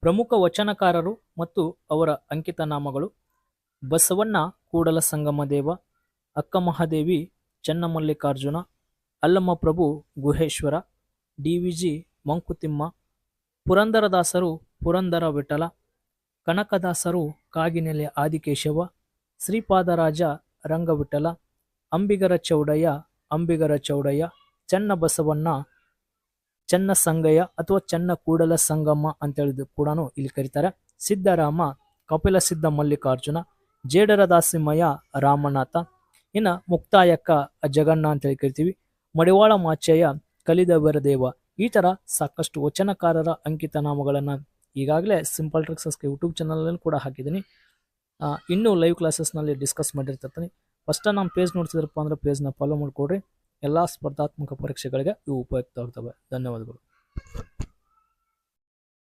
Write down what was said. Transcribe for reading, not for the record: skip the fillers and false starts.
ಪ್ರಮುಖ ವಚನಕಾರರು ಮತ್ತು ಅವರ ಅಂಕಿತನಾಮಗಳು: ಬಸವಣ್ಣ ಕೂಡಲ ಸಂಗಮದೇವ, ಅಕ್ಕಮಹಾದೇವಿ ಚನ್ನಮಲ್ಲಿಕಾರ್ಜುನ, ಅಲ್ಲಮಪ್ರಭು ಗುಹೇಶ್ವರ, ಡಿ.ವಿ.ಜಿ. ಮಂಕುತಿಮ್ಮ, ಪುರಂದರದಾಸರು ಪುರಂದರ ವಿಠಲ, ಕನಕದಾಸರು ಕಾಗಿನೆಲೆ ಆದಿಕೇಶವ, ಶ್ರೀಪಾದರಾಜ ರಂಗವಿಠಲ, ಅಂಬಿಗರ ಚೌಡಯ್ಯ, ಚನ್ನಬಸವಣ್ಣ, ಚನ್ನಸಂಗಯ್ಯ ಅಥವಾ ಚನ್ನ ಕೂಡಲ ಸಂಗಮ ಅಂತೇಳಿದ್ರು ಕೂಡ ಇಲ್ಲಿ ಕರೀತಾರೆ. ಸಿದ್ದರಾಮ, ಕಪಿಲ ಸಿದ್ಧ ಮಲ್ಲಿಕಾರ್ಜುನ, ಜೇಡರ ದಾಸಿಮಯ್ಯ ರಾಮನಾಥ, ಇನ್ನು ಮುಕ್ತಾಯಕ್ಕ ಜಗಣ್ಣ ಅಂತೇಳಿ ಕರಿತೀವಿ, ಮಡಿವಾಳ ಮಾಚಯ್ಯ ಕಲಿದವರ ದೇವ. ಈ ಥರ ಸಾಕಷ್ಟು ವಚನಕಾರರ ಅಂಕಿತನಾಮಗಳನ್ನು ಈಗಾಗಲೇ ಸಿಂಪಲ್ ಟ್ರಿಕ್ಸ್ ಯೂಟ್ಯೂಬ್ ಚಾನಲಲ್ಲಿ ಕೂಡ ಹಾಕಿದ್ದೀನಿ. ಇನ್ನೂ ಲೈವ್ ಕ್ಲಾಸಸ್ನಲ್ಲಿ ಡಿಸ್ಕಸ್ ಮಾಡಿರ್ತೀನಿ. ಫಸ್ಟ್ ನಮ್ಮ ಪೇಜ್ ನೋಡ್ತಿದ್ರಪ್ಪ ಅಂದರೆ ಪೇಜ್ನ ಫಾಲೋ ಮಾಡಿಕೊಡ್ರಿ. ಎಲ್ಲ ಸ್ಪರ್ಧಾತ್ಮಕ ಪರೀಕ್ಷೆಗಳಿಗೆ ಇವು ಉಪಯುಕ್ತ ಆಗ್ತವೆ. ಧನ್ಯವಾದಗಳು.